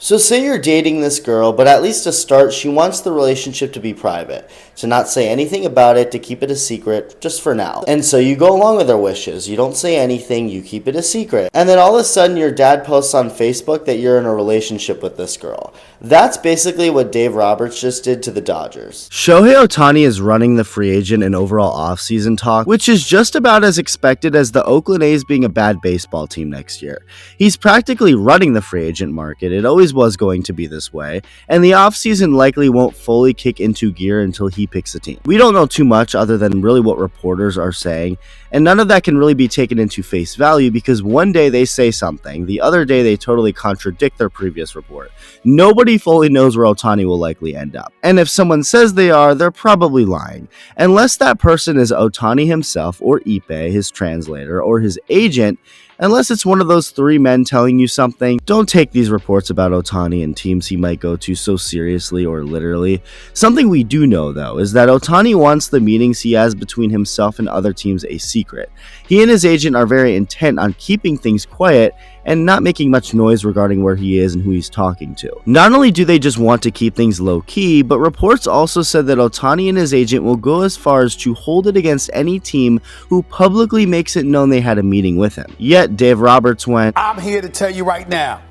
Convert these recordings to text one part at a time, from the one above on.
So say you're dating this girl, but at least to start, she wants the relationship to be private, to not say anything about it, to keep it a secret, just for now. And so you go along with her wishes. You don't say anything, you keep it a secret. And then all of a sudden your dad posts on Facebook that you're in a relationship with this girl. That's basically what Dave Roberts just did to the Dodgers. Shohei Ohtani is running the free agent and overall offseason talk, which is just about as expected as the Oakland A's being a bad baseball team next year. He's practically running the free agent market. It always was going to be this way, and the offseason likely won't fully kick into gear until he picks a team. We don't know too much other than really what reporters are saying, and none of that can really be taken into face value because one day they say something, the other day they totally contradict their previous report. Nobody fully knows where Ohtani will likely end up, and if someone says they are, they're probably lying, unless that person is Ohtani himself or Ippei, his translator, or his agent. Unless it's one of those three men telling you something, don't take these reports about Ohtani and teams he might go to so seriously or literally. Something we do know, though, is that Ohtani wants the meetings he has between himself and other teams a secret. He and his agent are very intent on keeping things quiet and not making much noise regarding where he is and who he's talking to. Not only do they just want to keep things low-key, but reports also said that Ohtani and his agent will go as far as to hold it against any team who publicly makes it known they had a meeting with him. Yet Dave Roberts went, "I'm here to tell you right now,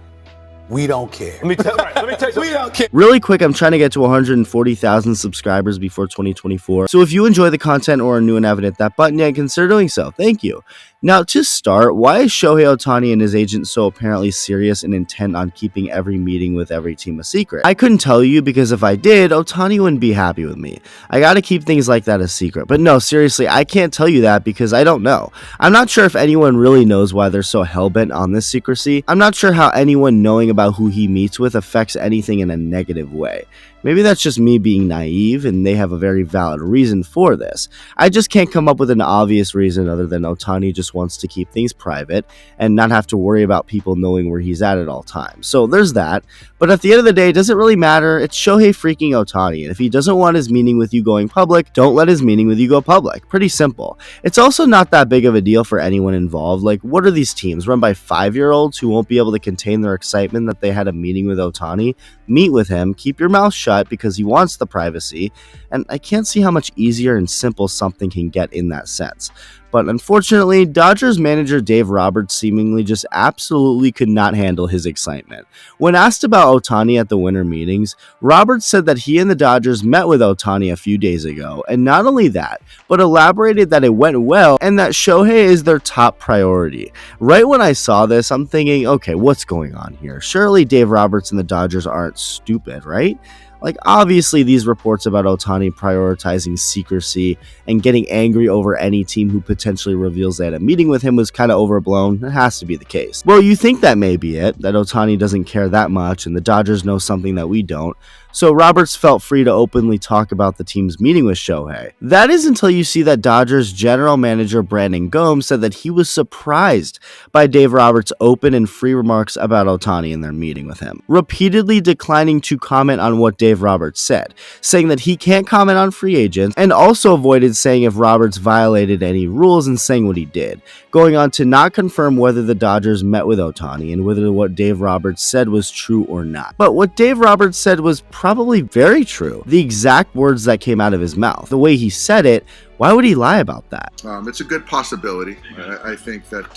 we don't care." Let me tell you something. We don't care. Really quick, I'm trying to get to 140,000 subscribers before 2024. So if you enjoy the content or are new and haven't hit that button yet, consider doing so. Thank you. Now, to start, why is Shohei Ohtani and his agent so apparently serious and intent on keeping every meeting with every team a secret? I couldn't tell you because if I did, Ohtani wouldn't be happy with me. I gotta keep things like that a secret. But no, seriously, I can't tell you that because I don't know. I'm not sure if anyone really knows why they're so hellbent on this secrecy. I'm not sure how anyone knowing about who he meets with affects anything in a negative way. Maybe that's just me being naive and they have a very valid reason for this. I just can't come up with an obvious reason other than Ohtani just wants to keep things private and not have to worry about people knowing where he's at all times. So there's that. But at the end of the day, it doesn't really matter. It's Shohei freaking Ohtani. And if he doesn't want his meeting with you going public, don't let his meeting with you go public. Pretty simple. It's also not that big of a deal for anyone involved. Like, what are these teams run by 5-year-olds who won't be able to contain their excitement that they had a meeting with Ohtani? Meet with him, keep your mouth shut because he wants the privacy, and I can't see how much easier and simple something can get in that sense. But unfortunately, Dodgers manager Dave Roberts seemingly just absolutely could not handle his excitement. When asked about Ohtani at the winter meetings, Roberts said that he and the Dodgers met with Ohtani a few days ago, and not only that, but elaborated that it went well and that Shohei is their top priority. Right when I saw this, I'm thinking, okay, what's going on here? Surely Dave Roberts and the Dodgers aren't stupid, right? Like, obviously, these reports about Ohtani prioritizing secrecy and getting angry over any team who potentially reveals they had a meeting with him was kind of overblown. It has to be the case. Well, you think that may be it, that Ohtani doesn't care that much and the Dodgers know something that we don't. So Roberts felt free to openly talk about the team's meeting with Shohei. That is until you see that Dodgers general manager Brandon Gomes said that he was surprised by Dave Roberts' open and free remarks about Ohtani in their meeting with him, repeatedly declining to comment on what Dave Roberts said, saying that he can't comment on free agents, and also avoided saying if Roberts violated any rules and saying what he did, going on to not confirm whether the Dodgers met with Ohtani and whether what Dave Roberts said was true or not. But what Dave Roberts said was probably very true. The exact words that came out of his mouth, the way he said it, why would he lie about that? It's a good possibility. I think that,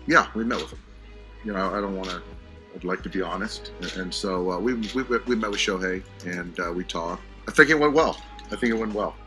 yeah, we met with him. You know, I don't want to, I'd like to be honest. And so we met with Shohei and we talked. I think it went well.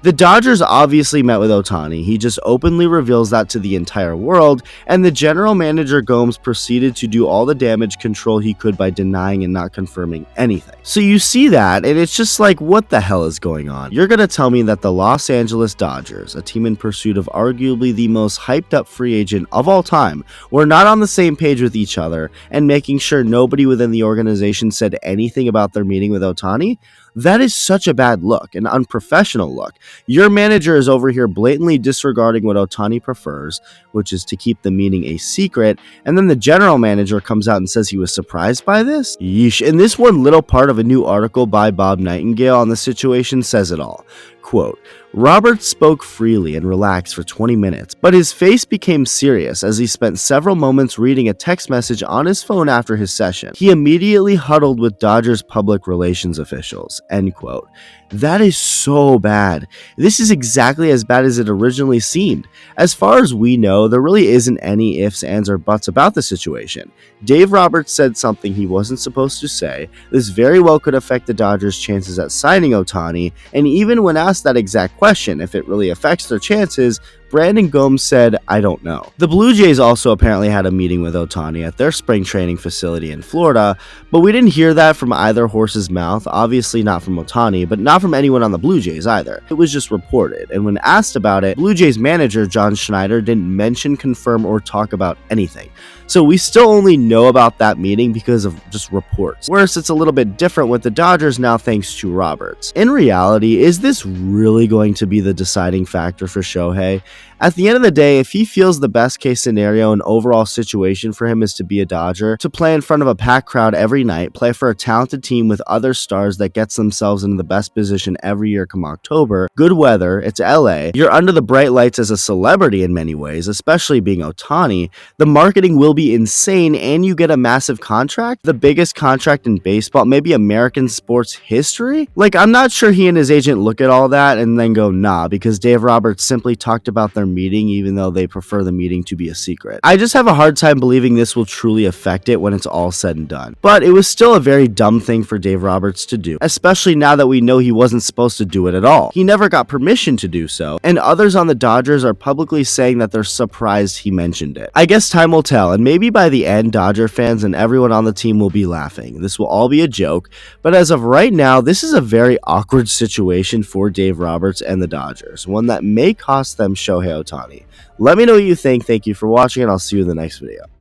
The Dodgers obviously met with Ohtani. He just openly reveals that to the entire world, and the general manager Gomes proceeded to do all the damage control he could by denying and not confirming anything. So you see that, and it's just like, what the hell is going on? You're gonna tell me that the Los Angeles Dodgers, a team in pursuit of arguably the most hyped up free agent of all time, were not on the same page with each other and making sure nobody within the organization said anything about their meeting with Ohtani? That is such a bad look, an unprofessional look. Your manager is over here blatantly disregarding what Ohtani prefers, which is to keep the meeting a secret, and then the general manager comes out and says he was surprised by this? Yeesh. And this one little part of a new article by Bob Nightingale on the situation says it all. Quote, Roberts spoke freely and relaxed for 20 minutes, but his face became serious as he spent several moments reading a text message on his phone after his session. He immediately huddled with Dodgers public relations officials, end quote. That is so bad. This is exactly as bad as it originally seemed. As far as we know, there really isn't any ifs, ands, or buts about the situation. Dave Roberts said something he wasn't supposed to say. This very well could affect the Dodgers' chances at signing Ohtani, and even when asked that exact question, if it really affects their chances, Brandon Gomes said, I don't know. The Blue Jays also apparently had a meeting with Ohtani at their spring training facility in Florida, but we didn't hear that from either horse's mouth, obviously not from Ohtani, but not from anyone on the Blue Jays either. It was just reported, and when asked about it, Blue Jays manager John Schneider didn't mention, confirm, or talk about anything. So we still only know about that meeting because of just reports. Worse, it's a little bit different with the Dodgers now thanks to Roberts. In reality, is this really going to be the deciding factor for Shohei? At the end of the day, if he feels the best case scenario and overall situation for him is to be a Dodger, to play in front of a packed crowd every night, play for a talented team with other stars that gets themselves into the best position every year come October, good weather, it's LA, you're under the bright lights as a celebrity in many ways, especially being Ohtani, the marketing will be insane and you get a massive contract, the biggest contract in baseball, maybe American sports history? Like, I'm not sure he and his agent look at all that and then go, nah, because Dave Roberts simply talked about their meeting even though they prefer the meeting to be a secret. I just have a hard time believing this will truly affect it when it's all said and done. But it was still a very dumb thing for Dave Roberts to do, especially now that we know he wasn't supposed to do it at all. He never got permission to do so, and others on the Dodgers are publicly saying that they're surprised he mentioned it. I guess time will tell, and maybe by the end, Dodger fans and everyone on the team will be laughing. This will all be a joke, but as of right now, this is a very awkward situation for Dave Roberts and the Dodgers, one that may cost them Shohei Ohtani. Let me know what you think. Thank you for watching, and I'll see you in the next video.